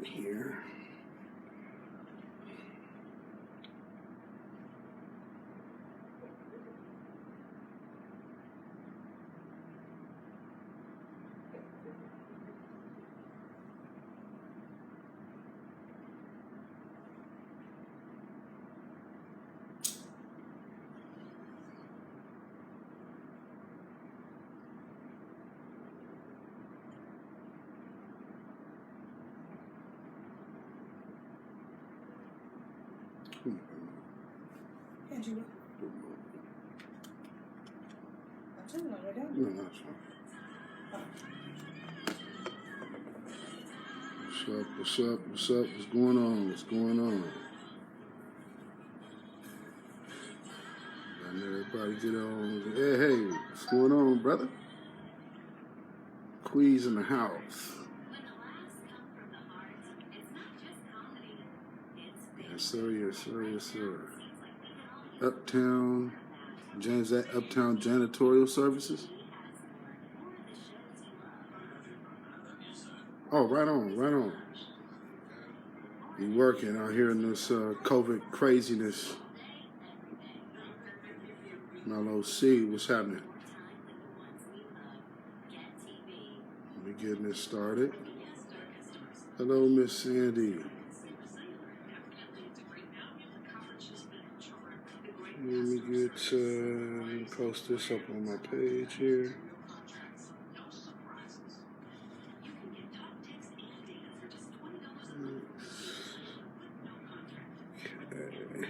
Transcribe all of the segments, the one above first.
here. Angela. I'm telling you, right down. No, that's fine. What's up? What's up? What's up? What's going on? What's going on? And everybody get on. Hey, hey, what's going on, brother? Queez in the house. Yes, sir. Yes, sir. Yes, sir. Uptown Janitorial Services. Oh, right on, right on. You working out here in this COVID craziness. My little C, what's happening? Let me get this started. Hello, Miss Sandy. Let me get post this up on my page here. Okay.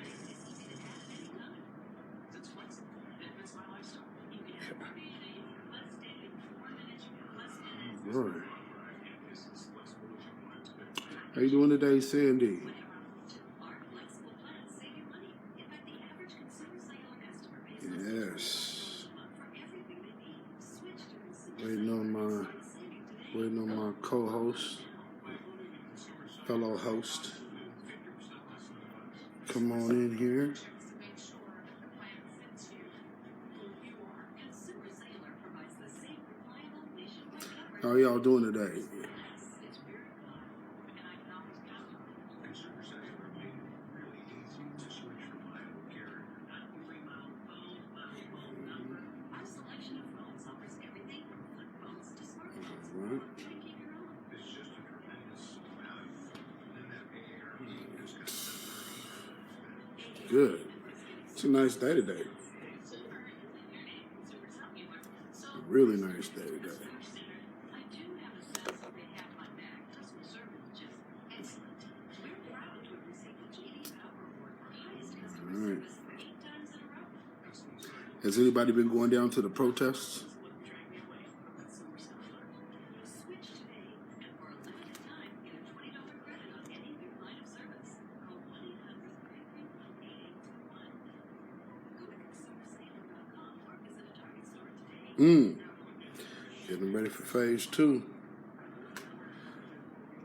All right. How you doing today, Sandy? Yes. Waiting on my co-host, fellow host. Come on in here. How y'all doing today? Good. It's a nice day today. A really nice day today. All right. Has anybody been going down to the protests? Getting ready for phase 2.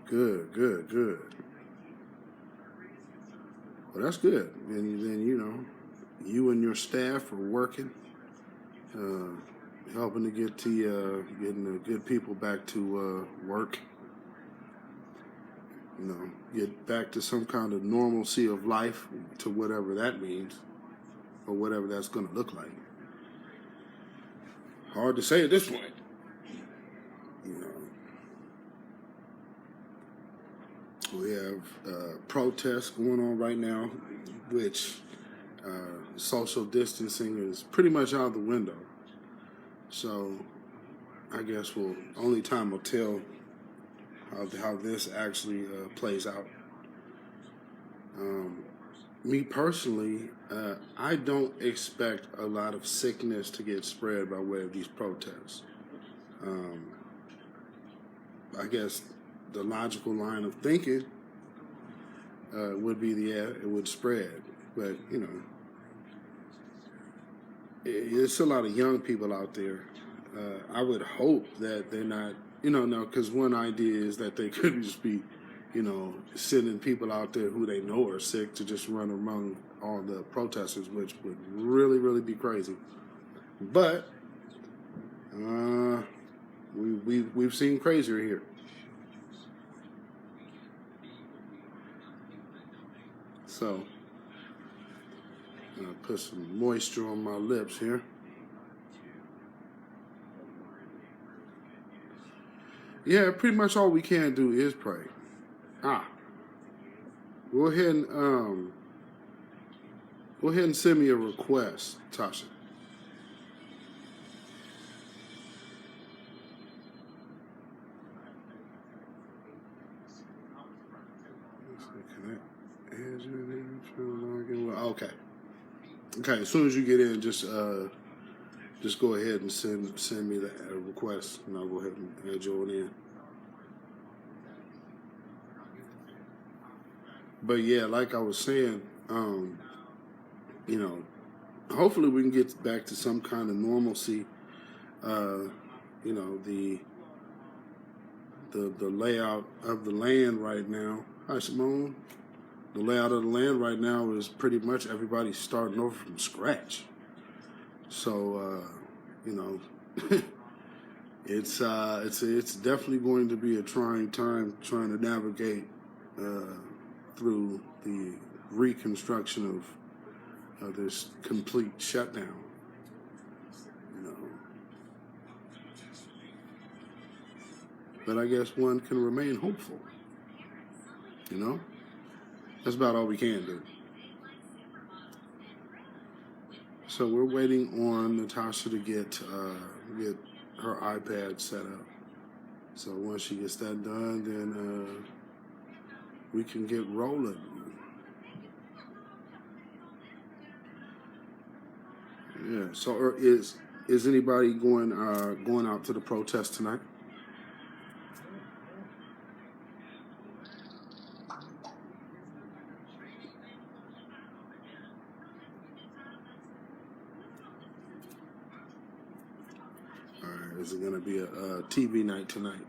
Good, good, good. Well, that's good. And then, you know, you and your staff are working, helping to get getting the good people back to work. You know, get back to some kind of normalcy of life, to whatever that means, or whatever that's going to look like. Hard to say at this point. You know, we have protests going on right now, which social distancing is pretty much out the window. So I guess only time will tell how this actually plays out. Me personally, I don't expect a lot of sickness to get spread by way of these protests. I guess the logical line of thinking would be it would spread. But, you know, there's a lot of young people out there. I would hope that they're not, no, because one idea is that they could just be, sending people out there who they know are sick to just run among all the protesters, which would really, really be crazy. But we've seen crazier here. So, I'll put some moisture on my lips here. Yeah, pretty much all we can do is pray. Go ahead and send me a request, Tasha. Okay. Okay. As soon as you get in, just go ahead and send me the request, and I'll go ahead and add you on in. But yeah, like I was saying, you know, hopefully we can get back to some kind of normalcy. You know, the layout of the land right now. Hi, Simone. The layout of the land right now is pretty much everybody's starting over from scratch. So, you know, it's definitely going to be a trying time trying to navigate through the reconstruction of this complete shutdown. You know, but I guess one can remain hopeful. You know, that's about all we can do. So we're waiting on Natasha to get her iPad set up. So once she gets that done, then we can get rolling. Yeah. So is anybody going out to the protest tonight? All right. Is it going to be a TV night tonight?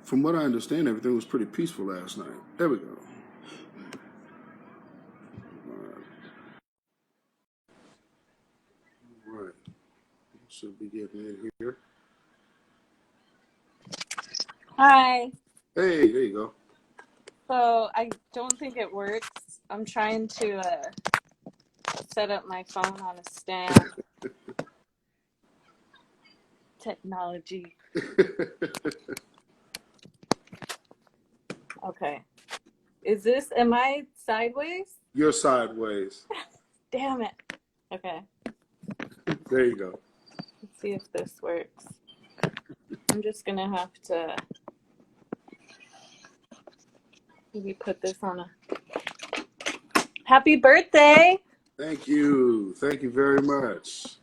From what I understand, everything was pretty peaceful last night. There we go. All right. Should be getting in here. Hi. Hey, there you go. So I don't think it works. I'm trying to set up my phone on a stand. Technology. Okay. Am I sideways? You're sideways. Damn it. Okay. There you go. Let's see if this works. I'm just going to have to maybe put this on a... Happy birthday! Thank you. Thank you very much.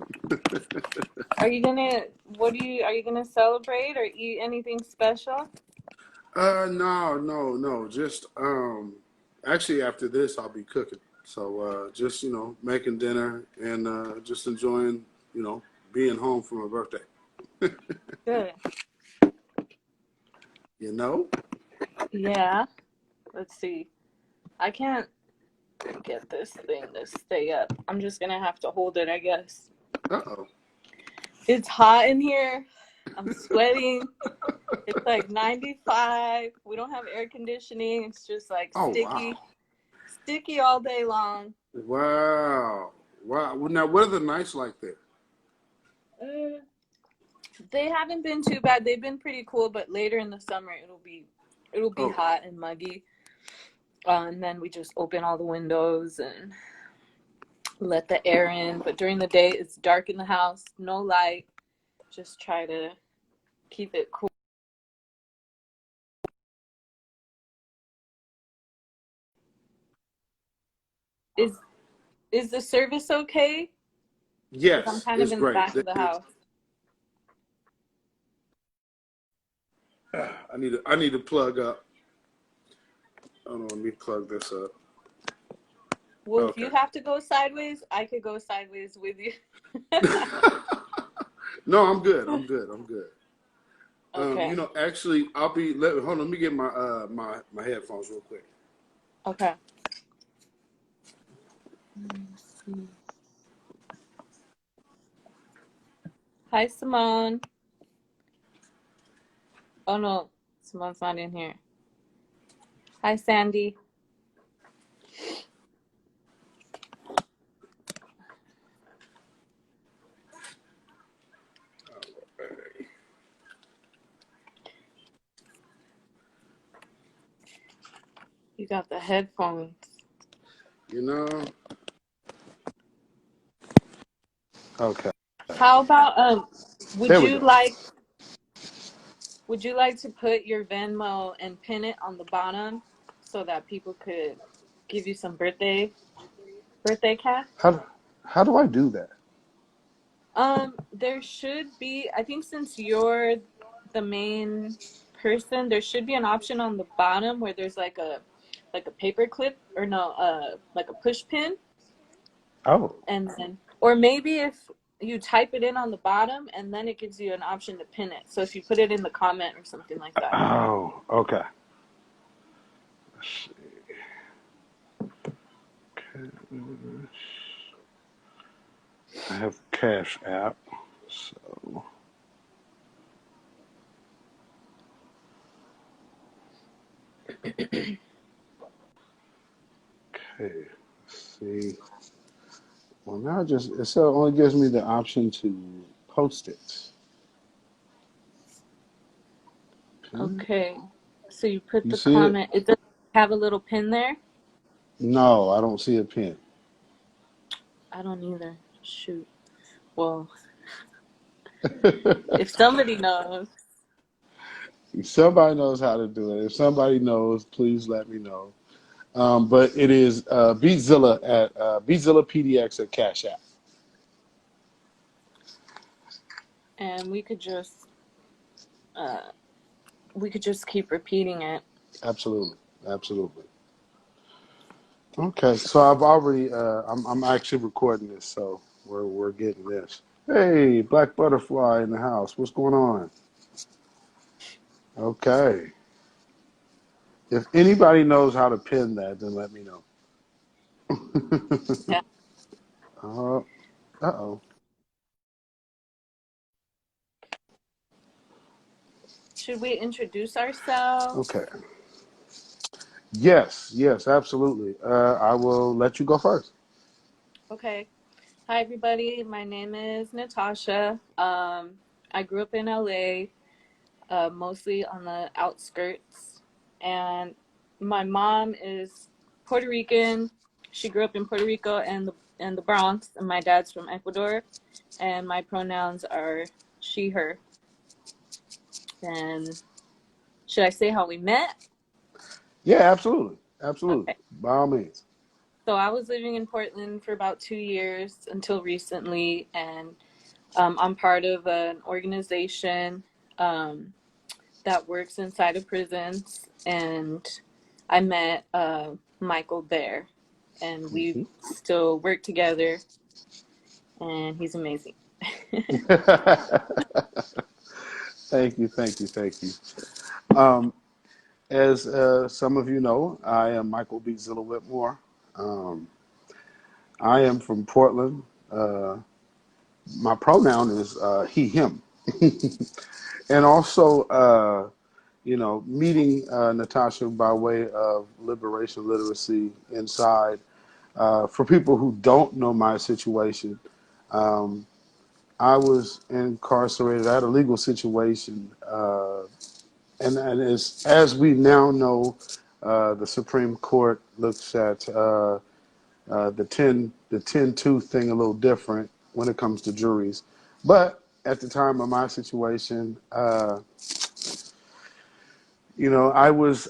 Are you gonna celebrate or eat anything special? No. Just actually after this I'll be cooking. So just, you know, making dinner and just enjoying, you know, being home for my birthday. Good. You know? Yeah. Let's see. I can't get this thing to stay up. I'm just gonna have to hold it, I guess. Uh-oh. It's hot in here. I'm sweating. It's like 95. We don't have air conditioning. It's just like sticky. Wow. Sticky all day long. Wow. Well, now what are the nights like there? They haven't been too bad. They've been pretty cool, but later in the summer it'll be hot and muggy. And then we just open all the windows and let the air in. But during the day, it's dark in the house, no light. Just try to keep it cool. Is the service okay? Yes, I'm kind it's of in the great. back of the house. I need to plug up. Hold on, let me plug this up. Well, if you have to go sideways, I could go sideways with you. No, I'm good. Okay. You know, actually, hold on, let me get my my headphones real quick. Okay. Hi, Simone. Oh no, Simone's not in here. Hi, Sandy. You got the headphones. You know. Okay. How about would There we you go. like to put your Venmo and pin it on the bottom so that people could give you some birthday cash? How do I do that? There should be, I think since you're the main person, there should be an option on the bottom where there's like a paper clip or no, like a push pin. Oh. And then, or maybe if you type it in on the bottom and then it gives you an option to pin it. So if you put it in the comment or something like that. Oh, okay. Let's see. I have Cash App, so okay. Let's see. Well, now it still only gives me the option to post it. Pin? Okay. So you put You the see it? comment. It doesn't have a little pin there? No, I don't see a pin. I don't either. Shoot. Well, if somebody knows. If somebody knows how to do it, if somebody knows, please let me know. But it is BeatZilla at BeatZillaPDX at Cash App. And we could just keep repeating it. Absolutely, absolutely. Okay, so I've already I'm actually recording this, so we're getting this. Hey, Black Butterfly in the house. What's going on? Okay. If anybody knows how to pin that, then let me know. Yeah. Uh-oh. Should we introduce ourselves? Okay. Yes, absolutely. I will let you go first. Okay. Hi, everybody. My name is Natasha. I grew up in LA, mostly on the outskirts. And my mom is Puerto Rican. She grew up in Puerto Rico and the Bronx, and my dad's from Ecuador. And my pronouns are she, her. And should I say how we met? Yeah, absolutely. Absolutely. Okay. By all means. So I was living in Portland for about 2 years until recently, and I'm part of an organization that works inside of prisons, and I met Michael there, and we Hmm. still work together, and he's amazing. Thank you. Um, as some of you know, I am Michael B. Zilla Whitmore. Um, I am from Portland. My pronoun is he, him. And also, meeting Natasha by way of liberation literacy inside. For people who don't know my situation, um, I was incarcerated. I had a legal situation, and as we now know, the Supreme Court looks at the 10-2 thing a little different when it comes to juries. But at the time of my situation, I was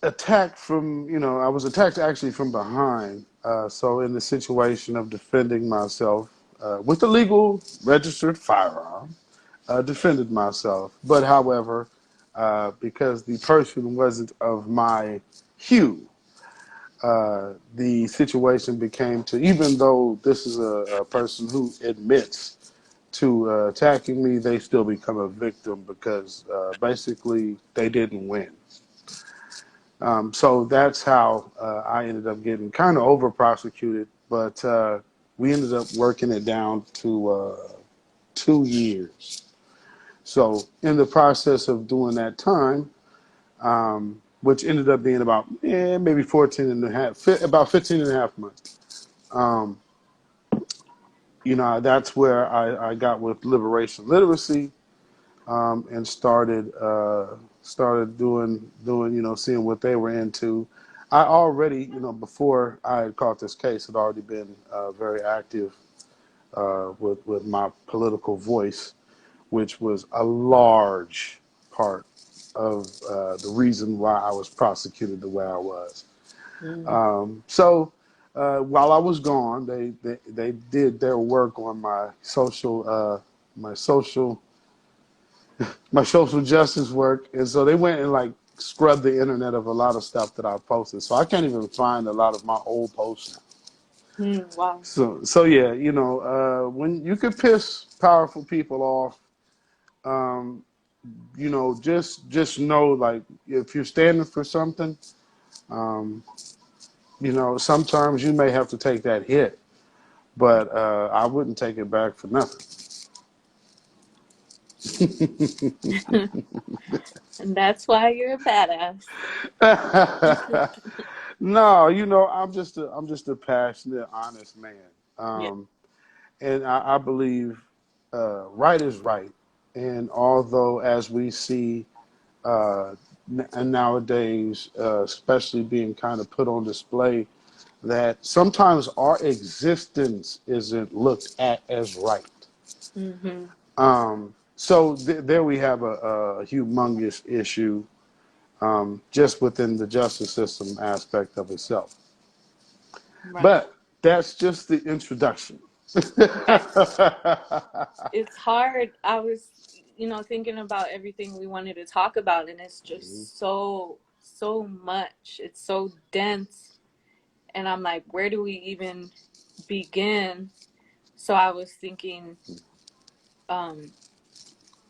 attacked I was attacked actually from behind. So in the situation of defending myself with a legal registered firearm, defended myself. But however, because the person wasn't of my hue, the situation became to, even though this is a person who admits to attacking me, they still become a victim because basically they didn't win. So that's how I ended up getting kind of over prosecuted, but we ended up working it down to 2 years. So in the process of doing that time, which ended up being about maybe 14 and a half, about 15 and a half months. Um, that's where I got with Liberation Literacy, and started doing, seeing what they were into. I already, before I had caught this case, had already been very active with my political voice, which was a large part of the reason why I was prosecuted the way I was. Mm. So while I was gone, they did their work on my social justice work, and so they went and like scrubbed the internet of a lot of stuff that I posted. So I can't even find a lot of my old posts now. Wow. So yeah, when you could piss powerful people off, um, just know, like, if you're standing for something, um, sometimes you may have to take that hit, but I wouldn't take it back for nothing. And that's why you're a badass. No, I'm just a passionate, honest man, Yeah. and I believe right is right. And although, as we see and nowadays, especially being kind of put on display, that sometimes our existence isn't looked at as right. Mm-hmm. So there we have a humongous issue, just within the justice system aspect of itself. Right. But that's just the introduction. Right. It's hard. I was, thinking about everything we wanted to talk about, and it's just so much. It's so dense. And I'm like, where do we even begin? So I was thinking, um,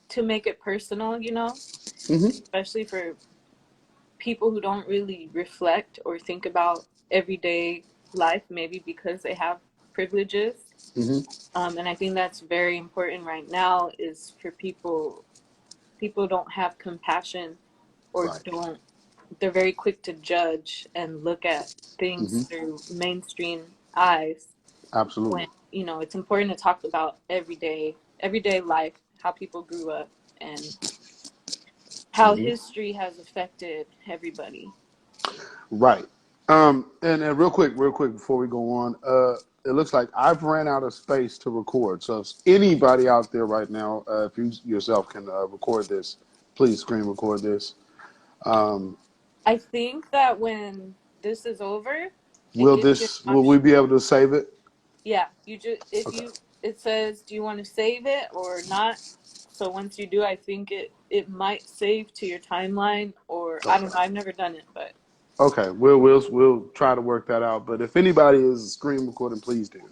to make it personal, Mm-hmm. especially for people who don't really reflect or think about everyday life, maybe because they have privileges. Mm-hmm. And I think that's very important right now, is for people don't have compassion, or Right. don't, they're very quick to judge and look at things Mm-hmm. through mainstream eyes, when Absolutely. it's important to talk about everyday life, how people grew up, and how Mm-hmm. history has affected everybody. Right. And real quick before we go on, it looks like I've ran out of space to record. So if anybody out there right now, if you yourself can record this, please screen record this. Um, I think that when this is over, it will gives you this an will we option. be able to save it? Yeah, you just, if Okay. you, it says, do you want to save it or not? So once you do, I think it might save to your timeline, or I don't Okay. know. I've never done it, but Okay. We'll try to work that out. But if anybody is screen recording, please do.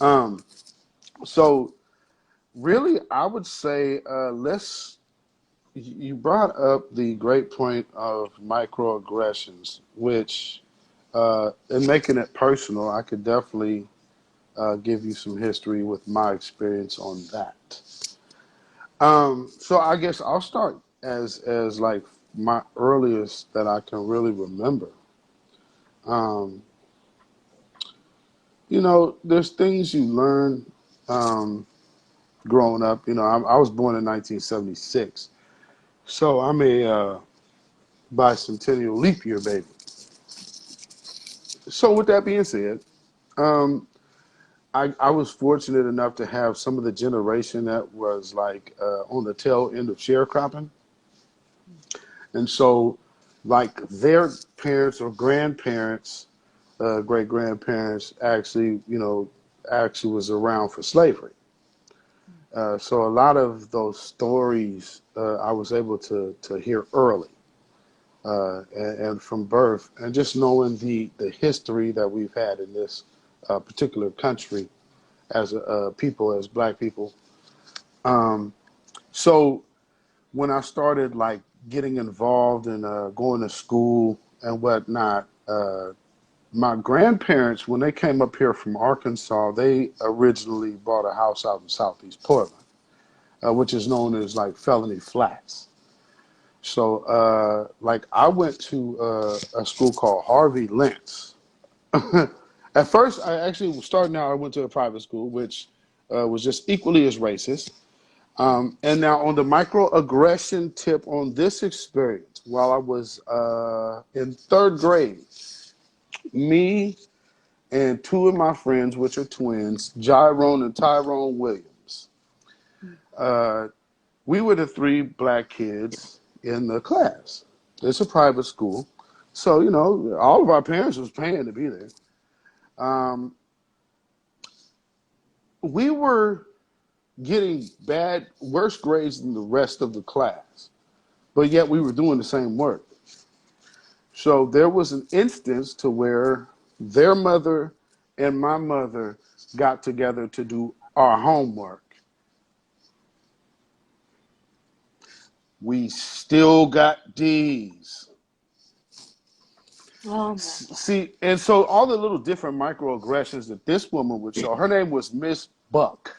Um, so really, I would say let's. You brought up the great point of microaggressions, which, in making it personal, I could definitely give you some history with my experience on that. So I guess I'll start as like my earliest that I can really remember. Um, there's things you learn um, growing up. I was born in 1976, so I'm a bicentennial leap year baby. So with that being said, um, I was fortunate enough to have some of the generation that was like on the tail end of sharecropping. And so, like, their parents or grandparents, great grandparents, actually was around for slavery. So a lot of those stories I was able to hear early, and from birth, and just knowing the history that we've had in this particular country as a people, as Black people. Um, so when I started like getting involved in going to school and whatnot, my grandparents, when they came up here from Arkansas, they originally bought a house out in Southeast Portland. which is known as like felony flats. So, like, I went to a school called Harvey Lentz. At first, I actually starting out, I went to a private school, which was just equally as racist. And now, on the microaggression tip on this experience, while I was in third grade, me and two of my friends, which are twins, Jyrone and Tyrone Williams, uh, we were the three black kids in the class. It's a private school. So, you know, all of our parents was paying to be there. Um, we were getting worse grades than the rest of the class, but yet we were doing the same work. So there was an instance to where their mother and my mother got together to do our homework. We still got D's. Oh my God. See, and so all the little different microaggressions that this woman would show, her name was Miss Buck.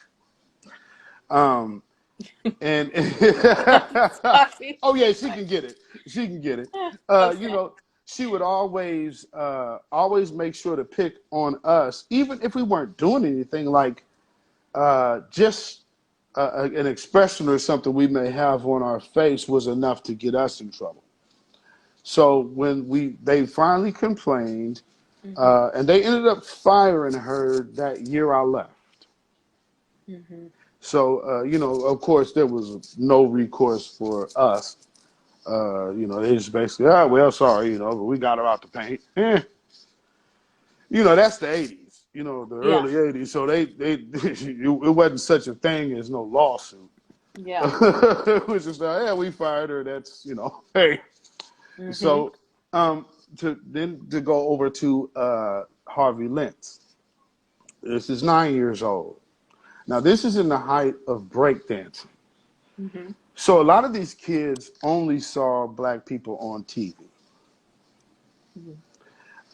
Um, and Sorry. oh yeah, she can get it. She can get it. You Okay. know, she would always make sure to pick on us, even if we weren't doing anything. Like just an expression or something we may have on our face was enough to get us in trouble. So when they finally complained, Mm-hmm. and they ended up firing her that year I left. Mm-hmm. So you know, of course, there was no recourse for us. You know, they just basically, oh well, sorry, you know, but we got her out the paint. You know, that's the '80s. You know, the Yeah. early '80s. So it wasn't such a thing as no lawsuit. Yeah. It was just like, yeah, we fired her. That's, you know, hey. Mm-hmm. So to go over to Harvey Lentz. This is 9 years old. Now this is in the height of breakdancing. Mm-hmm. So a lot of these kids only saw black people on TV. Mm-hmm.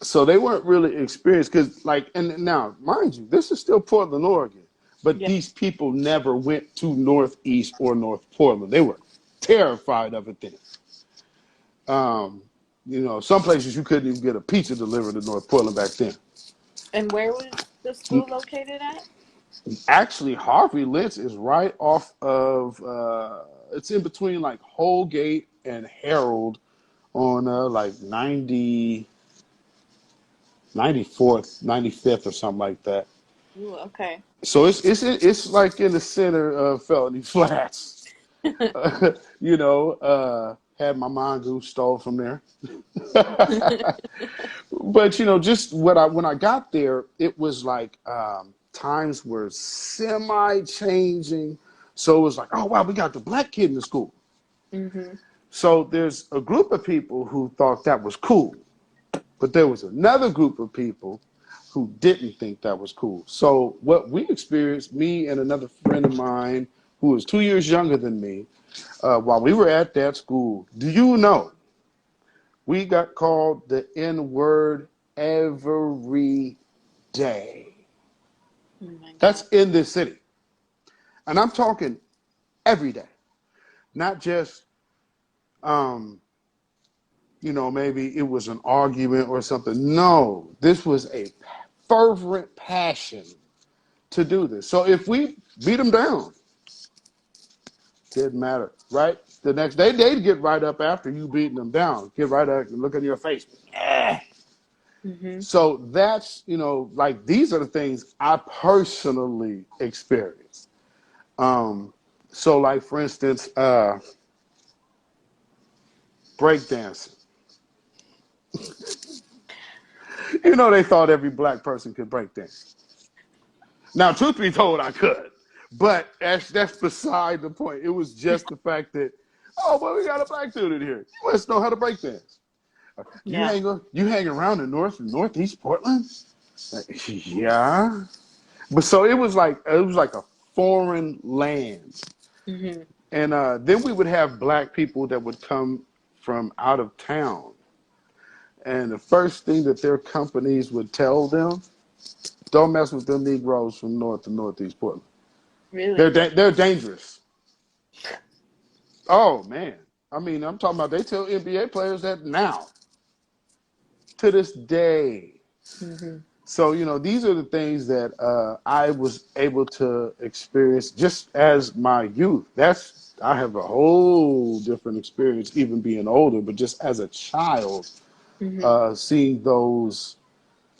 So they weren't really experienced because, like, and now, mind you, this is still Portland, Oregon, but Yeah. these people never went to Northeast or North Portland. They were terrified of it then. You know, some places you couldn't even get a pizza delivered to North Portland back then. And where was the school located at? Actually, Harvey Lentz is right off of, it's in between like Holgate and Harold on like 94th, 95th or something like that. Ooh, okay. So it's like in the center of Felony Flats. You know, had my mongoose stole from there. But you know, just when I got there, it was like times were semi changing. So it was like, oh wow, we got the black kid in the school. Mm-hmm. So there's a group of people who thought that was cool, but there was another group of people who didn't think that was cool. So what we experienced, me and another friend of mine who was 2 years younger than me, while we were at that school, do you know we got called the N word every day? Oh my God. That's in this city. And I'm talking every day, not just, um, you know, maybe it was an argument or something. No, this was a fervent passion to do this. So if we beat them down, didn't matter, right? The next day, they'd get right up after you beating them down, get right up and look at your face. Mm-hmm. So that's, you know, like these are the things I personally experienced. So like for instance, breakdancing. You know, they thought every black person could breakdance. Now, truth be told, I could, but that's beside the point. It was just the fact that, oh, well, we got a black dude in here. You must know how to breakdance. Yeah. You hang around in Northeast Portland? Yeah. But so it was like a foreign land. Mm-hmm. And then we would have black people that would come from out of town. And the first thing that their companies would tell them, don't mess with them Negroes from North to Northeast Portland. Really? They're dangerous. Oh man, I mean, I'm talking about they tell NBA players that now to this day. Mm-hmm. So, these are the things that I was able to experience just as my youth. I have a whole different experience, even being older, but just as a child, Mm-hmm. seeing those,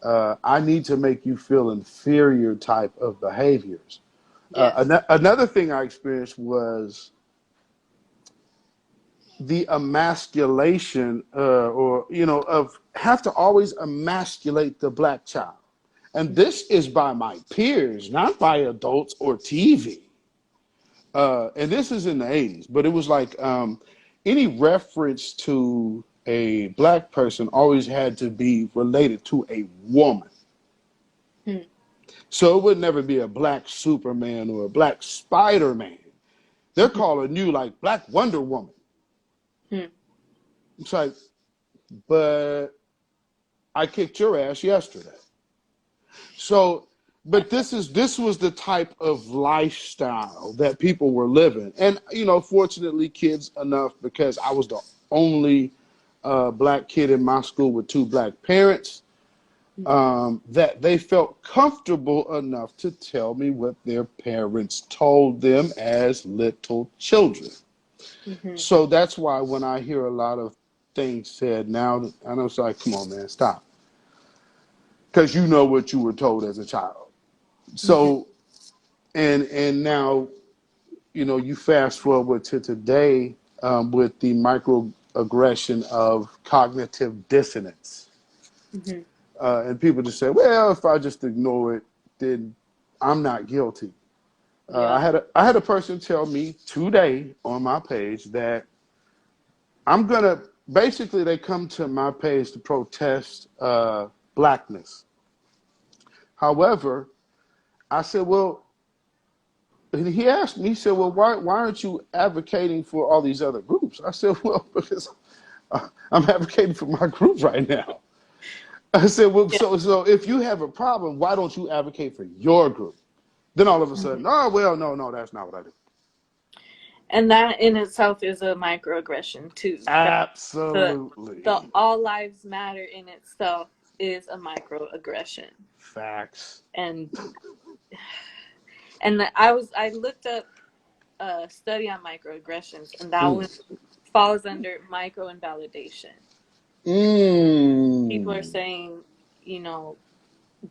I need to make you feel inferior type of behaviors. Yes. Another thing I experienced was the emasculation, of have to always emasculate the black child. And this is by my peers, not by adults or TV. And this is in the 80s, but it was like any reference to a black person always had to be related to a woman. Mm-hmm. So it would never be a black Superman or a black Spider-Man. They're calling you like Black Wonder Woman. Mm-hmm. It's like, but I kicked your ass yesterday. So, but this was the type of lifestyle that people were living, and fortunately, kids enough because I was the only black kid in my school with two black parents, that they felt comfortable enough to tell me what their parents told them as little children. Mm-hmm. So that's why when I hear a lot of things said now, I know it's like, come on, man, stop, because you know what you were told as a child. Mm-hmm. So and now you fast forward to today, with the microaggression of cognitive dissonance, Mm-hmm. and people just say, well, if I just ignore it, then I'm not guilty. Yeah. I had a person tell me today on my page that I'm gonna basically they come to my page to protest blackness. However, I said, well, and he asked me, he said, well, why aren't you advocating for all these other groups? I said, well, because I'm advocating for my group right now. I said, well, Yeah. so if you have a problem, why don't you advocate for your group? Then all of a Mm-hmm. sudden, oh, well, no, that's not what I do. And that in itself is a microaggression too. That the Absolutely. all lives matter in itself is a microaggression. Facts. And I looked up a study on microaggressions, and that Mm. one falls under micro invalidation. People are Mm. saying, you know,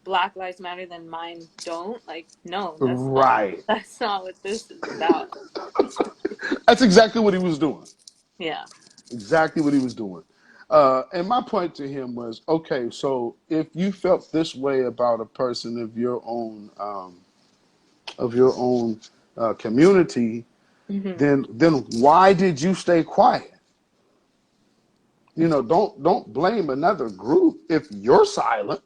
Black Lives Matter, then mine don't. Like, no, Right. that's not what this is about. That's exactly what he was doing. Yeah. Exactly what he was doing. And my point to him was, okay, so if you felt this way about a person of your own community, Mm-hmm. then why did you stay quiet? Don't blame another group if you're silent,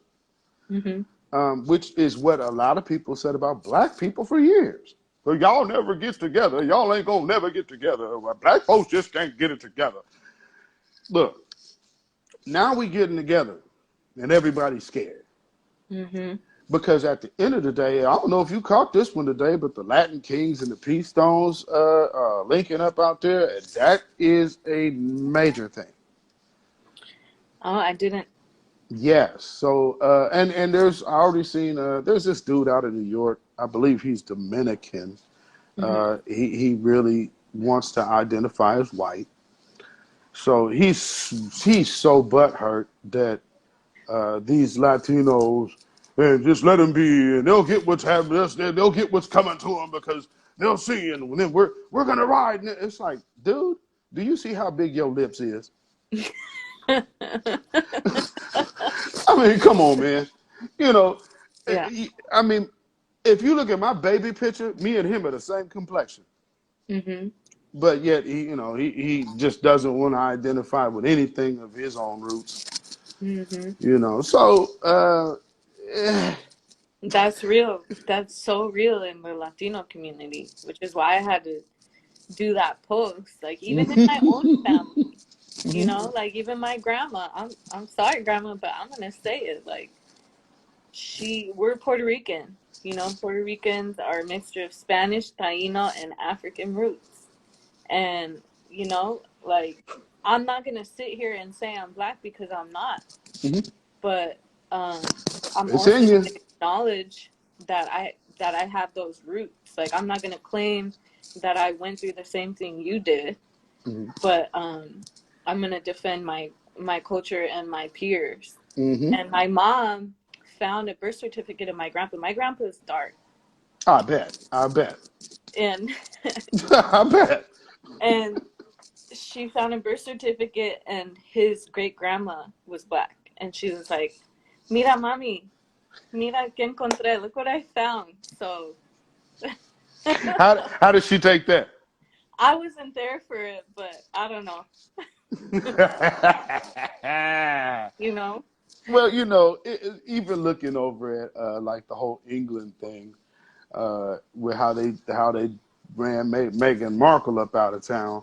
Mm-hmm. which is what a lot of people said about black people for years. So y'all never get together. Y'all ain't gonna never get together. Black folks just can't get it together. Look, now we getting together, and everybody's scared. Mm-hmm. Because at the end of the day, I don't know if you caught this one today, but the Latin Kings and the Peace Stones linking up out there, and that is a major thing. Oh, I didn't. Yes. So and there's I already seen there's this dude out in New York. I believe he's Dominican. Mm-hmm. He really wants to identify as white. So he's so butthurt that these Latinos, and just let them be, and they'll get what's happening. They'll get what's coming to them because they'll see, and then we're gonna ride. And it's like, dude, do you see how big your lips is? I mean, come on, man. You know, Yeah. I mean, if you look at my baby picture, me and him are the same complexion. Mm-hmm. But yet he just doesn't want to identify with anything of his own roots. Mm-hmm. So eh, That's real. That's so real in the Latino community, which is why I had to do that post. Like even in my own family, like even my grandma. I'm sorry, grandma, but I'm gonna say it. Like we're Puerto Rican. Puerto Ricans are a mixture of Spanish, Taino, and African roots. And, you know, like, I'm not going to sit here and say I'm black because I'm not. Mm-hmm. But I'm It's also in going you. to acknowledge that I have those roots. Like, I'm not going to claim that I went through the same thing you did, Mm-hmm. but I'm going to defend my culture and my peers. Mm-hmm. And my mom found a birth certificate of my grandpa. My grandpa is dark. I bet. I bet. And I bet. and she found a birth certificate and his great grandma was black. And she was like, Mira, mami, mira que encontré. Look what I found. So How did she take that? I wasn't there for it, but I don't know. You know? Well, even looking over at like the whole England thing, with how they ran Meghan Markle up out of town.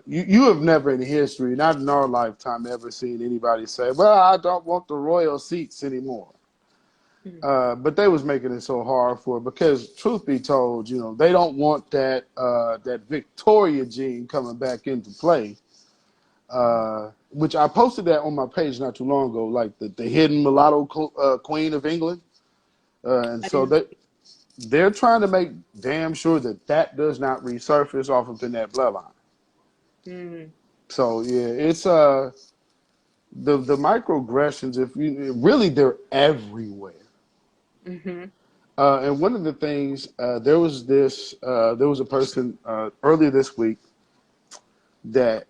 You have never in history, not in our lifetime, ever seen anybody say, "Well, I don't want the royal seats anymore." Mm. But they was making it so hard for it because, truth be told, they don't want that Victoria gene coming back into play. Which I posted that on my page not too long ago, like the hidden mulatto queen of England, and I so didn't. they're trying to make damn sure that does not resurface off of in that bloodline. Mm. So yeah, it's the microaggressions. If you really, they're everywhere. Mm-hmm. And one of the things there was a person earlier this week that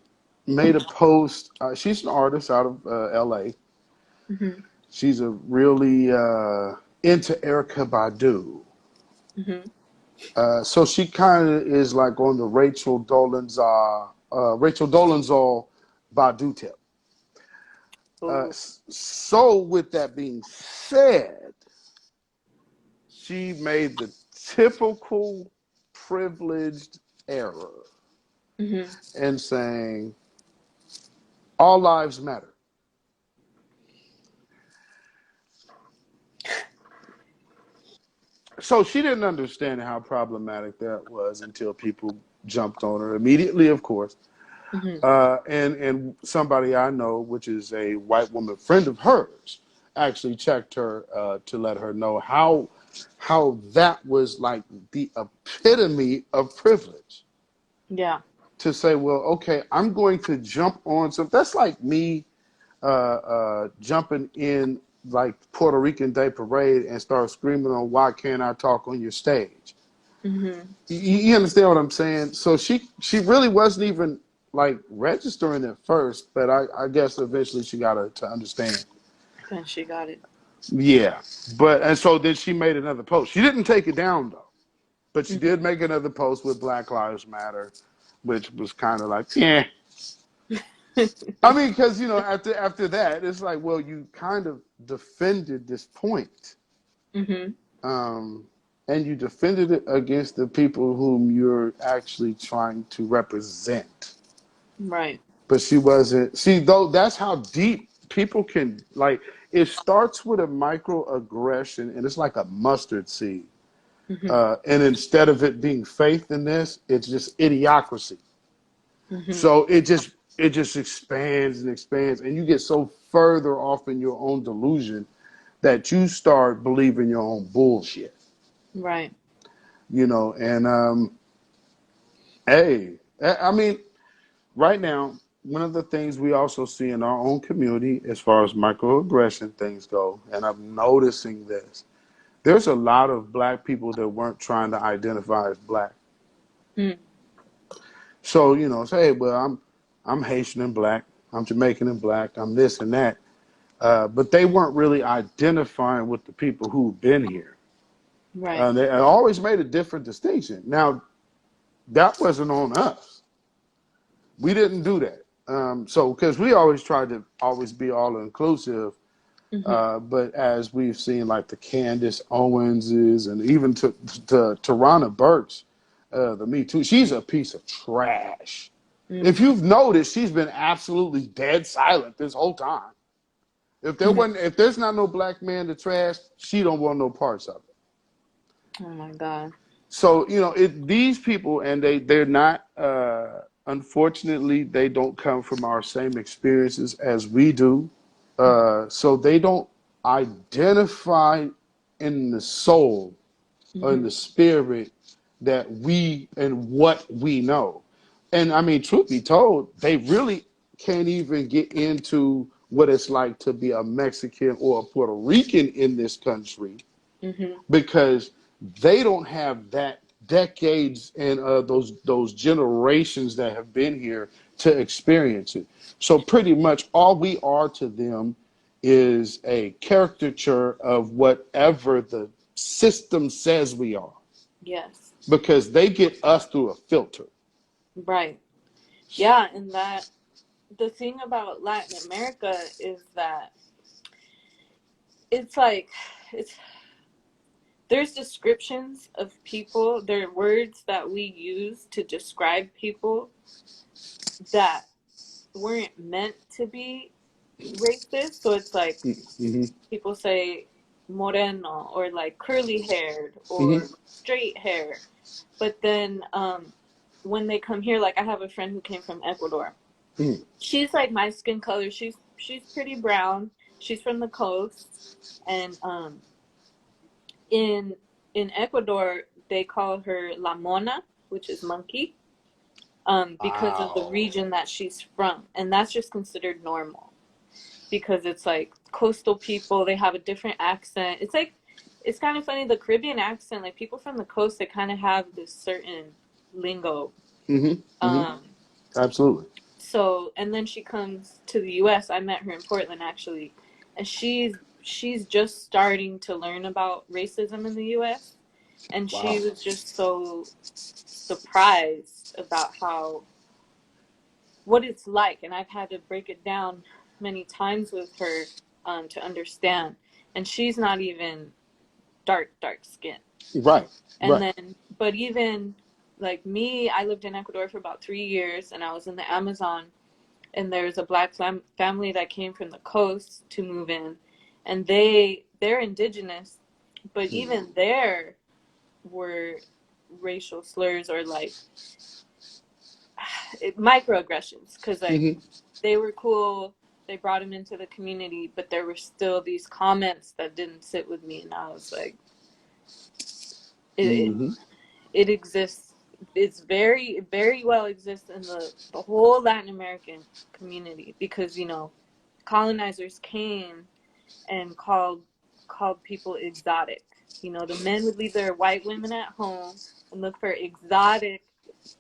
made a post. She's an artist out of L.A. Mm-hmm. She's a really into Erica Badu. Mm-hmm. So she kind of is like on the Rachel Dolezal Badu tip. Oh. So with that being said, she made the typical privileged error Mm-hmm. in saying all lives matter. So she didn't understand how problematic that was until people jumped on her immediately, of course. Mm-hmm. And somebody I know, which is a white woman friend of hers, actually checked her to let her know how that was like the epitome of privilege. Yeah. To say, well, okay, I'm going to jump on some. That's like me jumping in like Puerto Rican Day Parade and start screaming on "Why can't I talk on your stage?" Mm-hmm. You understand what I'm saying? So she really wasn't even like registering at first, but I guess eventually she got to understand. Then she got it. Yeah, and so then she made another post. She didn't take it down though, but she Mm-hmm. did make another post with Black Lives Matter, which was kind of like, yeah. I mean, because after that, it's like, well, you kind of defended this point, Mm-hmm. um, and you defended it against the people whom you're actually trying to represent. Right. But she wasn't. See, though, that's how deep people can like. It starts with a microaggression, and it's like a mustard seed. Mm-hmm. And instead of it being faith in this, it's just idiocracy. Mm-hmm. So it just expands and expands, and you get so further off in your own delusion that you start believing your own bullshit. Right. And hey, I mean, right now, one of the things we also see in our own community, as far as microaggression things go, and I'm noticing this, there's a lot of black people that weren't trying to identify as black. Mm. So say, hey, well, I'm Haitian and black, I'm Jamaican and black, I'm this and that. But they weren't really identifying with the people who've been here. Right. They always made a different distinction. Now, that wasn't on us. We didn't do that. So, because we always tried to always be all inclusive, Mm-hmm. but as we've seen, like the Candace Owenses and even to Tarana Burks, the Me Too, she's a piece of trash. If Mm. you've noticed, she's been absolutely dead silent this whole time. If there's not no black man to trash, she don't want no parts of it. Oh my God. So these people, and they're not. Unfortunately, they don't come from our same experiences as we do. So they don't identify in the soul or in Mm-hmm. the spirit that we and what we know. And I mean, truth be told, they really can't even get into what it's like to be a Mexican or a Puerto Rican in this country Mm-hmm. because they don't have that decades and those generations that have been here to experience it. So pretty much all we are to them is a caricature of whatever the system says we are Yes. because they get us through a filter. Right. Yeah, and that the thing about Latin America is that it's like it's there's descriptions of people, there are words that we use to describe people that weren't meant to be racist. So it's like Mm-hmm. people say moreno or like curly haired Mm-hmm. or straight hair. But then when they come here, like I have a friend who came from Ecuador. Mm-hmm. She's like my skin color. She's pretty brown. She's from the coast, and in Ecuador they call her La Mona, which is monkey, because of the Wow. region that she's from, and that's just considered normal because it's like coastal people. They have a different accent. It's like it's kind of funny, the Caribbean accent. Like people from the coast, they kind of have this certain lingo. Mm-hmm. Mm-hmm. Um, Absolutely. So, and then she comes to the U.S. I met her in Portland actually, and she's just starting to learn about racism in the U.S. And Wow. she was just so surprised about what it's like, and I've had to break it down many times with her to understand. And she's not even dark skin. Right. And Right. then, but even like me, I lived in Ecuador for about 3 years, and I was in the Amazon. And there's a black family that came from the coast to move in, and they're indigenous, but even there were racial slurs or like microaggressions because like Mm-hmm. they were cool, they brought him into the community, but there were still these comments that didn't sit with me, and I was like, it Mm-hmm. it exists. It's very well exists in the whole Latin American community because colonizers came and called people exotic. The men would leave their white women at home and look for exotic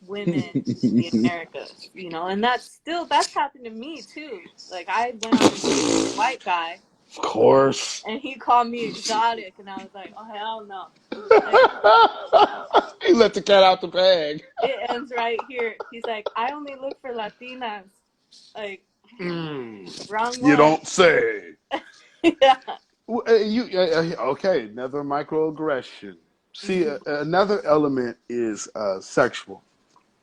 women in the Americas. And that's happened to me too. Like I went on a date with a white guy Of course. and he called me exotic, and I was like, oh hell no. Like, He let the cat out the bag. it ends right here. He's like, I only look for Latinas. Like, wrong You one. don't say. Yeah. Okay? Another microaggression. See, another element is sexual.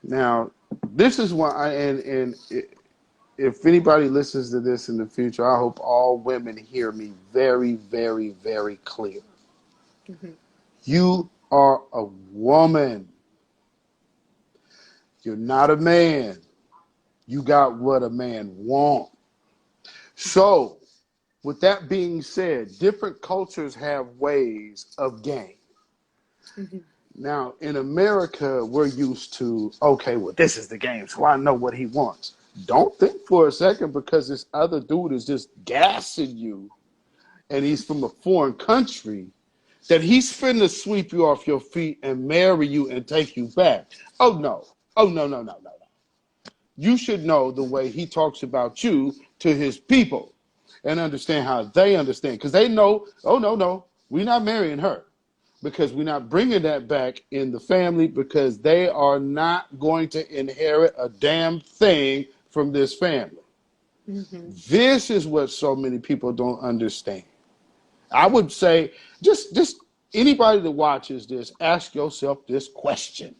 Now, this is why, if anybody listens to this in the future, I hope all women hear me very, very, very clear. Mm-hmm. You are a woman. You're not a man. You got what a man wants. So, with that being said, different cultures have ways of game. Mm-hmm. Now, in America, we're used to, okay, well, this is the game, so I know what he wants. Don't think for a second because this other dude is just gassing you and he's from a foreign country that he's finna sweep you off your feet and marry you and take you back. Oh, no. Oh, no, no, no, no, no. You should know the way he talks about you to his people and understand how they understand. Because they know, oh, no, no, we're not marrying her. Because we're not bringing that back in the family because they are not going to inherit a damn thing from this family. Mm-hmm. This is what so many people don't understand. I would say, just anybody that watches this, ask yourself this question.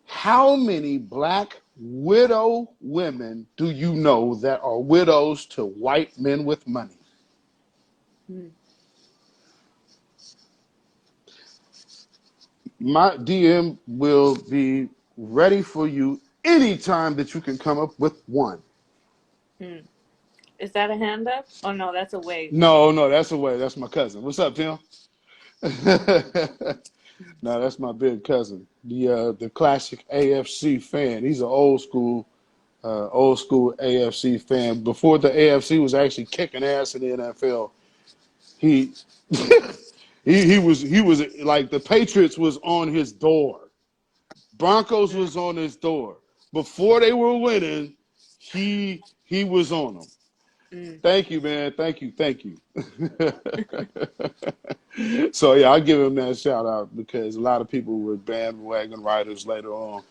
How many black widow women do you know that are widows to white men with money? Mm-hmm. My DM will be ready for you anytime that you can come up with one. Hmm. Is that a hand up? Oh no, that's a wave. No, that's a way. That's my cousin. What's up, Tim? No, that's my big cousin, the classic AFC fan. He's an old school AFC fan. Before the AFC was actually kicking ass in the NFL, he he was like the Patriots was on his door. Broncos Mm, was on his door. Before they were winning, he was on them. mm. Thank you, man. Thank you. So yeah, I give him that shout out because a lot of people were bandwagon riders later on.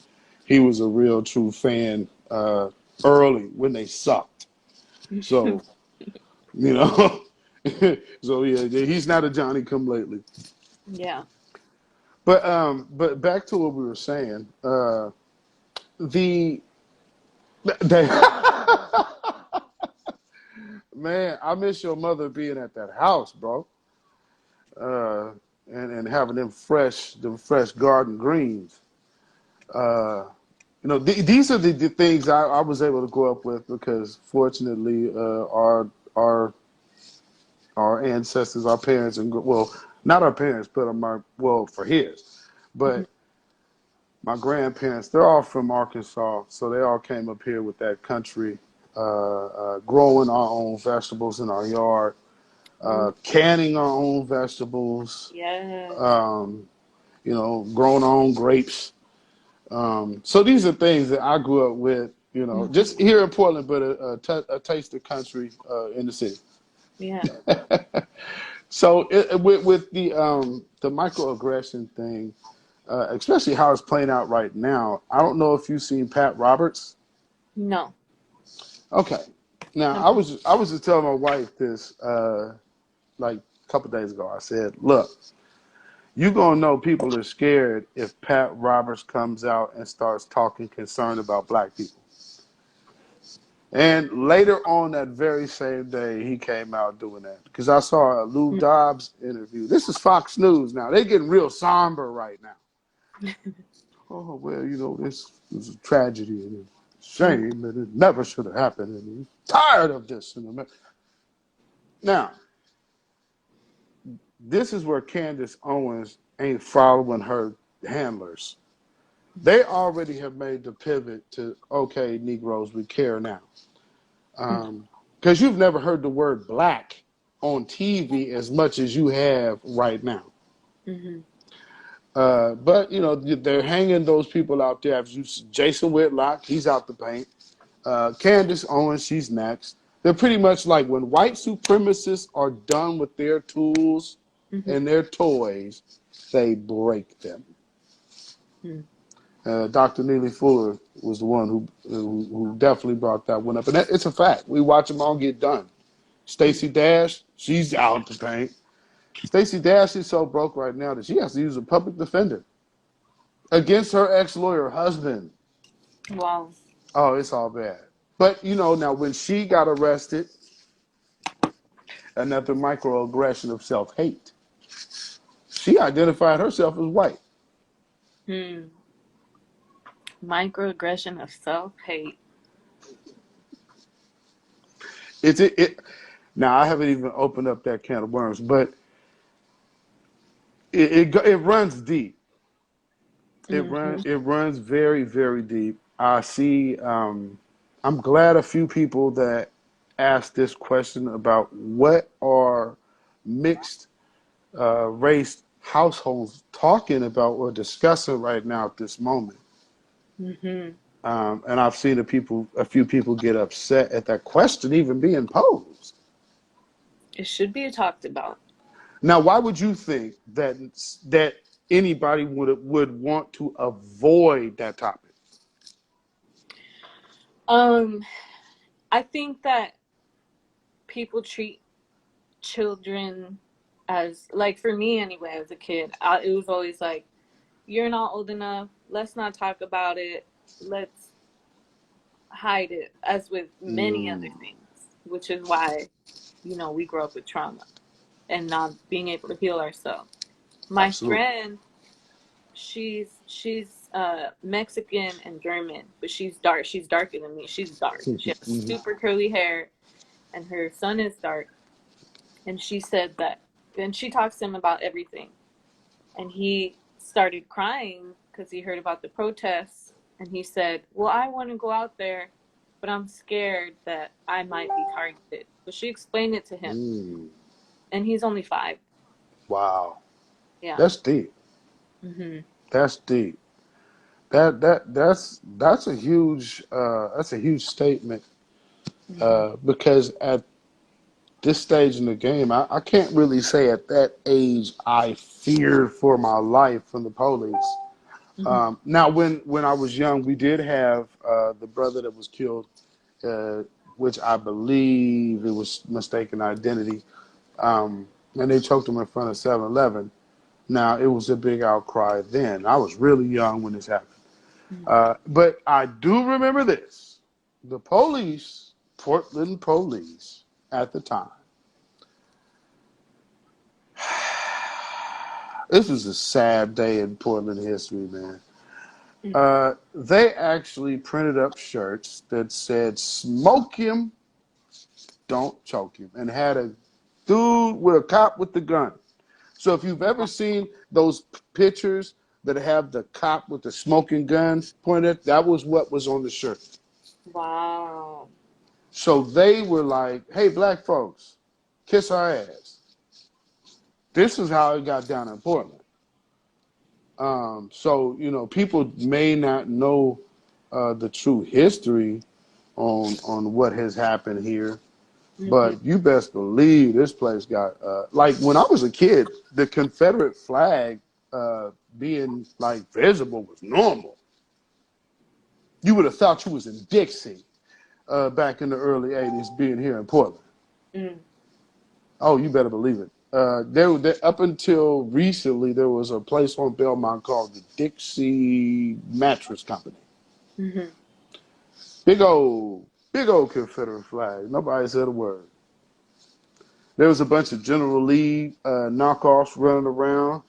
He was a real true fan early when they sucked. So you know, so yeah, he's not a Johnny come lately. Yeah. But back to what we were saying. The man, I miss your mother being at that house, bro. Uh, and having them fresh garden greens. Uh, these are the things I was able to grow up with because fortunately, our our ancestors, our parents, and well, not our parents, but for his, Mhm. but my grandparents, they're all from Arkansas, so they all came up here with that country, growing our own vegetables in our yard, Ooh, canning our own vegetables, yes. um, growing our own grapes. So these are things that I grew up with, just Mhm. here in Portland, but a taste of country in the city. Yeah. So with the microaggression thing, especially how it's playing out right now, I don't know if you've seen Pat Roberts. No. Okay, now Tell I me. was I was just telling my wife this like a couple days ago. I said, look, you gonna know people are scared if Pat Roberts comes out and starts talking concern about black people. And later on that very same day, he came out doing that because I saw a Lou Mm. Dobbs interview. This is Fox News now. They're getting real somber right now. Oh well, this was a tragedy and a Mm. shame, and it never should have happened. And he's tired of this. Now, this is where Candace Owens ain't following her handlers. They already have made the pivot to okay, Negroes, we care now. Because you've never heard the word black on TV as much as you have right now. Mm-hmm. But they're hanging those people out there. Jason Whitlock, he's out the paint. Candace Owens, she's next. They're pretty much like when white supremacists are done with their tools Mm-hmm. and their toys, they break them. Mm. Dr. Neely Fuller was the one who definitely brought that one up, and it's a fact. We watch them all get done. Mm. Stacey Dash, she's out the paint. Stacey Dash is so broke right now that she has to use a public defender against her ex-lawyer husband. Wow. Oh, it's all bad. But now when she got arrested, another microaggression of self-hate. She identified herself as white. Hmm. Microaggression of self-hate. It now I haven't even opened up that can of worms, but it runs deep. Mm-hmm. It runs very very deep. I see. I'm glad a few people that asked this question about what are mixed race households talking about or discussing right now at this moment. Mm-hmm. And I've seen a few people get upset at that question even being posed. It should be talked about. Now, why would you think that anybody would want to avoid that topic? Um, I think that people treat children as, like, for me anyway, as a kid, it was always like, you're not old enough. Let's not talk about it. Let's hide it, as with many other Mm, things, which is why, we grow up with trauma and not being able to heal ourselves. My absolutely. friend, she's Mexican and German, but she's dark. She's darker than me. She's dark. She has Mhm. super curly hair, and her son is dark. And she said that, and she talks to him about everything. And he started crying because he heard about the protests, and he said, "Well, I want to go out there, but I'm scared that I might be targeted." But she explained it to him, Mm. and he's only 5. Wow, Yeah. that's deep. Mhm. That's deep. That's a huge statement Mhm. because at this stage in the game, I can't really say at that age I feared for my life from the police. Mhm. Now, when I was young, we did have the brother that was killed, uh, which I believe it was mistaken identity, and they choked him in front of 7-Eleven. Now, it was a big outcry then. I was really young when this happened. Mhm. But I do remember this. The police, Portland police at the time, this is a sad day in Portland history, man. Mhm. They actually printed up shirts that said, "Smoke him, don't choke him," and had a dude with a cop with the gun. So if you've ever seen those pictures that have the cop with the smoking gun pointed, that was what was on the shirt. Wow. So they were like, "Hey, black folks, kiss our ass." This is how it got down in Portland. So people may not know the true history on what has happened here, Mhm. but you best believe this place got like when I was a kid, the Confederate flag being like visible was normal. You would have thought you was in Dixie back in the early '80s, being here in Portland. Mhm. Oh, you better believe it. Up until recently, there was a place on Belmont called the Dixie Mattress Company. Mhm. Big old Confederate flag. Nobody said a word. There was a bunch of General Lee knockoffs running around.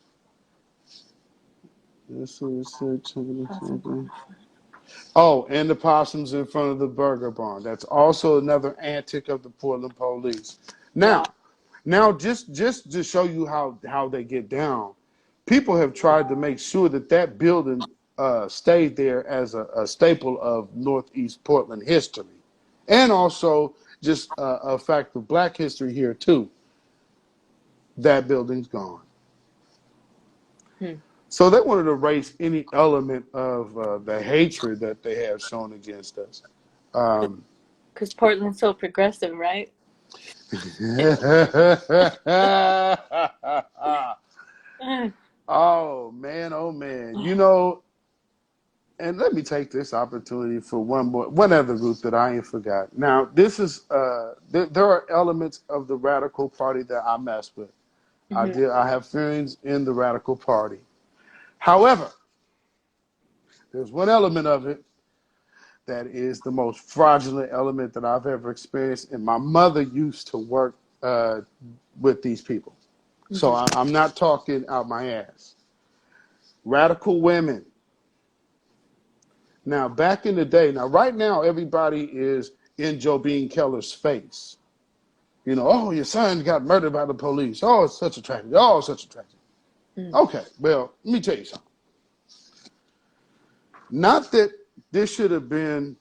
Oh, and the possums in front of the burger barn. That's also another antic of the Portland police. Wow. Now, just to show you how they get down, people have tried to make sure that that building stayed there as a staple of Northeast Portland history, and also just a fact of Black history here too. That building's gone. Hmm. So they wanted to erase any element of the hatred that they have shown against us. Um, Because Portland's so progressive, right? Mm. oh man. And let me take this opportunity for one other group that I ain't forgot. Now, this is there are elements of the Radical Party that I mess with. Mhm. I have feelings in the Radical Party. However, there's one element of it that is the most fraudulent element that I've ever experienced, and my mother used to work with these people. So Mhm. I'm not talking out my ass. Radical women. Now, back in the day, now right now, everybody is in Joe Bean Keller's face. Oh, your son got murdered by the police. Oh, it's such a tragedy. Oh, it's such a tragedy. Mhm. Okay, well, let me tell you something. Not that this should have been,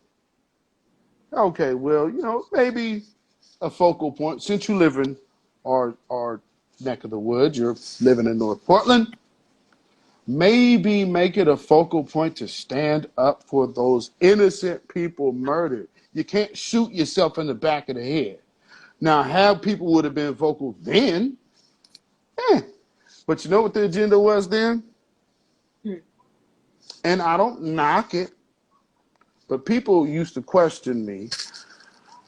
okay, well, maybe a focal point. Since you live in our neck of the woods, you're living in North Portland, maybe make it a focal point to stand up for those innocent people murdered. You can't shoot yourself in the back of the head. Now, how people would have been vocal then, eh. But you know what the agenda was then? Mhm. And I don't knock it, but people used to question me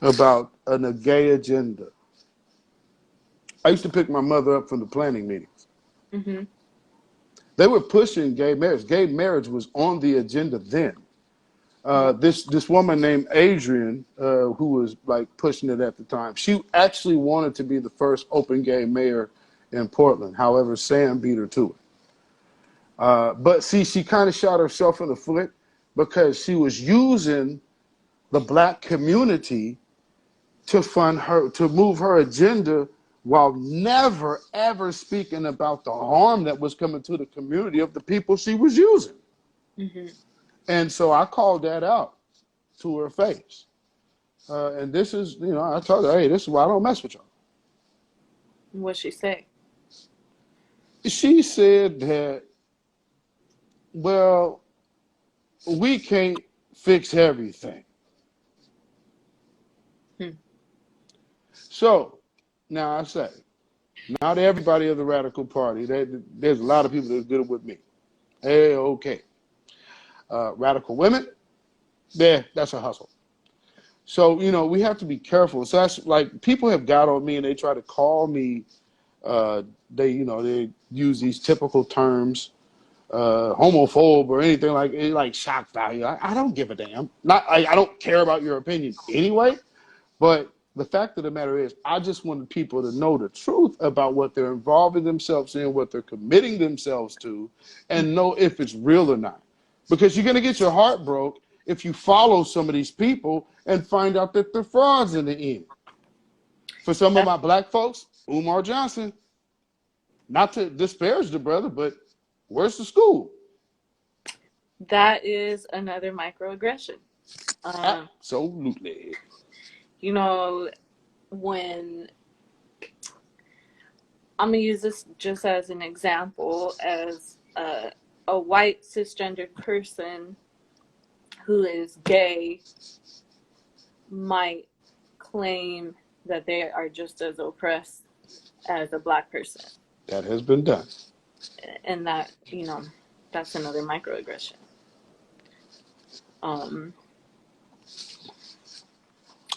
about a gay agenda. I used to pick my mother up from the planning meetings. Mhm. They were pushing gay marriage. Gay marriage was on the agenda then. Wow. This woman named Adrian, who was like pushing it at the time, she actually wanted to be the first open gay mayor in Portland. However, Sam beat her to it. But see, she kind of shot herself in the foot because she was using the black community to fund her, to move her agenda while never ever speaking about the harm that was coming to the community of the people she was using. Mm-hmm. And so I called that out to her face. And this is, I told her, hey, this is why I don't mess with y'all. What'd she say? She said that, well, we can't fix everything. Hmm. So now I say, not everybody of the radical party, there's a lot of people that's good with me. Hey, okay. Radical women, that's a hustle. So, we have to be careful. So that's like people have got on me and they try to call me. They use these typical terms, homophobe or anything like shock value. I don't give a damn. I don't care about your opinion anyway. But the fact of the matter is, I just wanted people to know the truth about what they're involving themselves in, what they're committing themselves to, and know if it's real or not. Because you're going to get your heart broke if you follow some of these people and find out that they're frauds in the end. For some of my black folks, Umar Johnson, not to disparage the brother, but where's the school? That is another microaggression. Absolutely. When I'm gonna use this just as an example, as a white cisgendered person who is gay might claim that they are just as oppressed as a black person. That has been done. And that, that's another microaggression. I've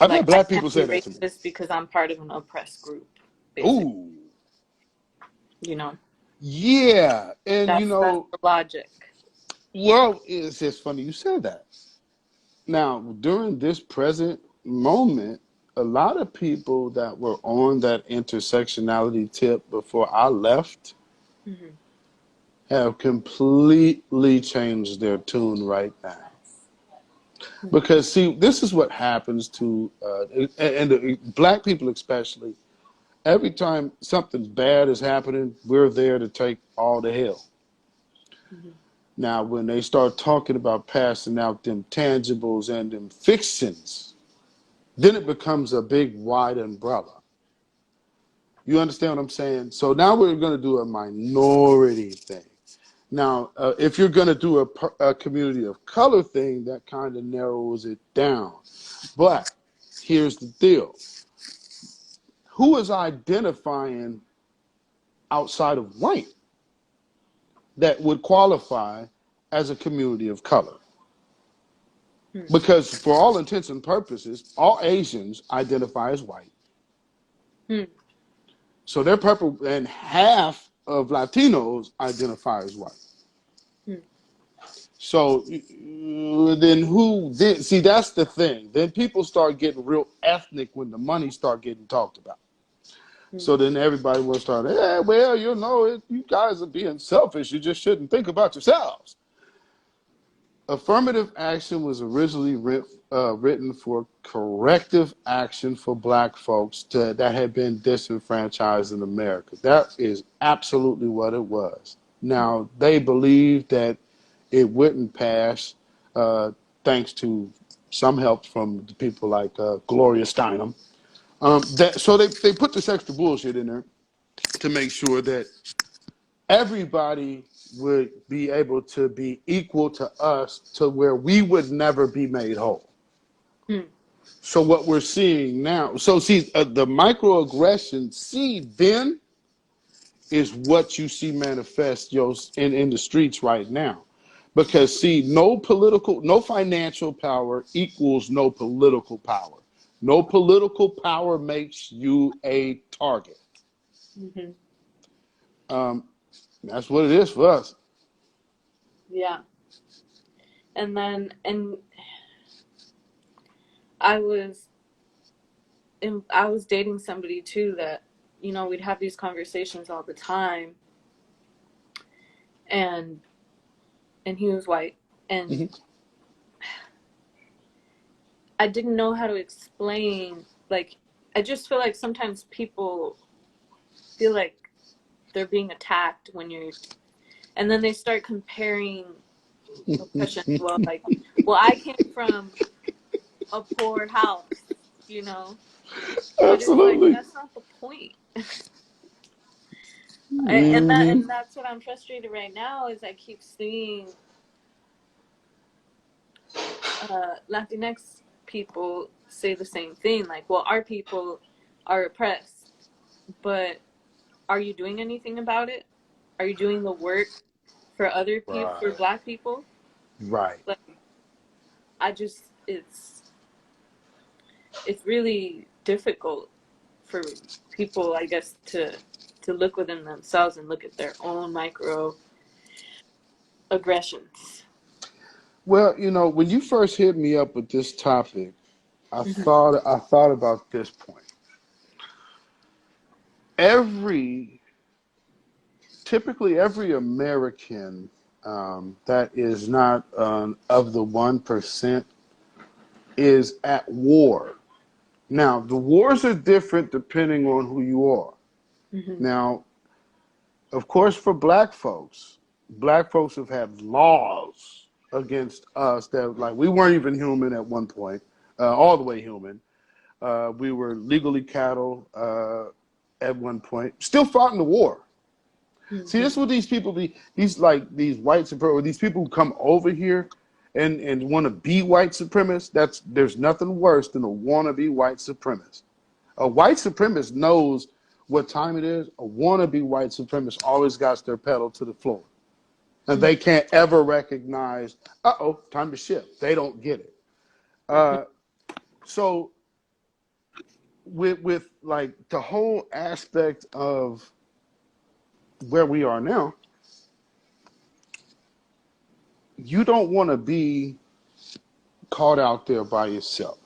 Like, had I black people can't say be that to me. racist because I'm part of an oppressed group, basically. Ooh. Yeah, and that's the logic. Well, it's just funny you said that. Now, during this present moment, a lot of people that were on that intersectionality tip before I left Mm-hmm. have completely changed their tune right now. Because, see, this is what happens to, and black people especially, every time something bad is happening, we're there to take all the hell. Mm-hmm. Now, when they start talking about passing out them tangibles and them fixings, then it becomes a big wide umbrella. You understand what I'm saying? So now we're going to do a minority thing. Now, if you're going to do a community of color thing, that kind of narrows it down. But here's the deal. Who is identifying outside of white that would qualify as a community of color? Because for all intents and purposes, all Asians identify as white. So they're purple, and half of Latinos identify as white. So then who did? See, that's the thing. Then people start getting real ethnic when the money start getting talked about. So then everybody will start, well, you guys are being selfish. You just shouldn't think about yourselves. Affirmative action was originally written for corrective action for black folks that had been disenfranchised in America. That is absolutely what it was. Now, they believed that it wouldn't pass thanks to some help from the people like Gloria Steinem. So they put this extra bullshit in there to make sure that everybody would be able to be equal to us to where we would never be made whole. So what we're seeing now, so see, the microaggression seed then is what you see manifest in the streets right now. Because see, no financial power equals no political power. No political power makes you a target. That's what it is for us. Yeah. And I was dating somebody too that, we'd have these conversations all the time. and he was white, and Mhm. I didn't know how to explain. Like, I just feel like sometimes people feel like they're being attacked when you're, and then they start comparing oppression. Well, like, well, I came from a poor house, you know, but it's like Absolutely. that's not the point. Hmm. And that's what I'm frustrated right now is I keep seeing Latinx people say the same thing. Like, well, our people are oppressed, but are you doing anything about it? Are you doing the work for other people, for Right. Black people? Right. Like, I just, it's really difficult for people, I guess, to look within themselves and look at their own micro aggressions. Well, when you first hit me up with this topic, Mm-hmm. I thought about this point. Every Typically every American that is not of the 1% is at war. Now, the wars are different depending on who you are. Mm-hmm. Now, of course, for black folks have had laws against us that, like, we weren't even human at one point, all the way human. We were legally cattle at one point, still fought in the war. See, Mm-hmm. this is what these people be. These white supremacists, these people who come over here and want to be white supremacists. There's nothing worse than a wannabe white supremacist. A white supremacist knows what time it is. A wannabe white supremacist always got their pedal to the floor, and they can't ever recognize. Time to shift. They don't get it. Mm-hmm. So with like the whole aspect of where we are now, you don't want to be caught out there by yourself.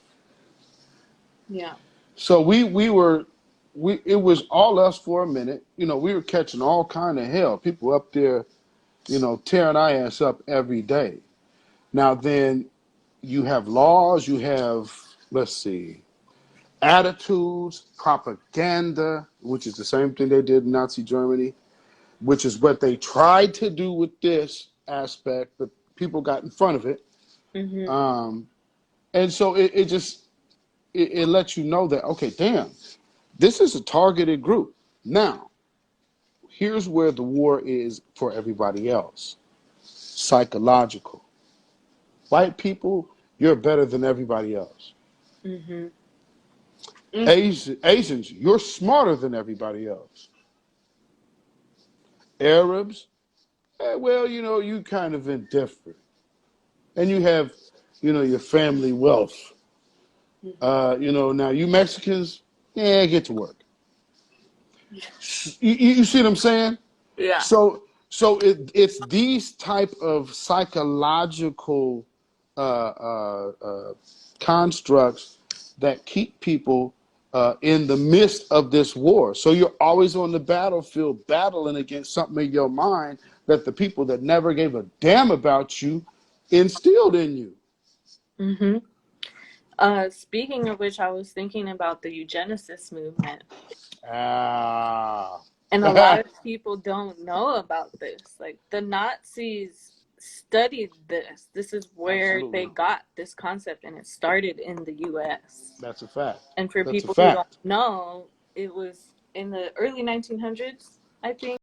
Yeah. So it was all us for a minute. We were catching all kind of hell. People up there, tearing our ass up every day. Now then, you have laws. You have, let's see, attitudes, propaganda, which is the same thing they did in Nazi Germany, which is what they tried to do with this aspect, but people got in front of it. Mm-hmm. And so it lets you know that, okay, damn, this is a targeted group. Now, here's where the war is for everybody else. Psychological. White people, you're better than everybody else. Mm-hmm. Asians, you're smarter than everybody else. Arabs, well, you kind of indifferent. And you have, your family wealth. Mm-hmm. Now you Mexicans, get to work. You see what I'm saying? Yeah. So it's these type of psychological constructs that keep people in the midst of this war. So you're always on the battlefield battling against something in your mind that the people that never gave a damn about you instilled in you. Mm-hmm. Speaking of which, I was thinking about the eugenicist movement. Ah. And a lot of people don't know about this. Like, the Nazis studied this. This is where they Absolutely. got this concept, and it started in the US. That's a fact. And for That's a people who don't fact. know, it was in the early 1900s, I think.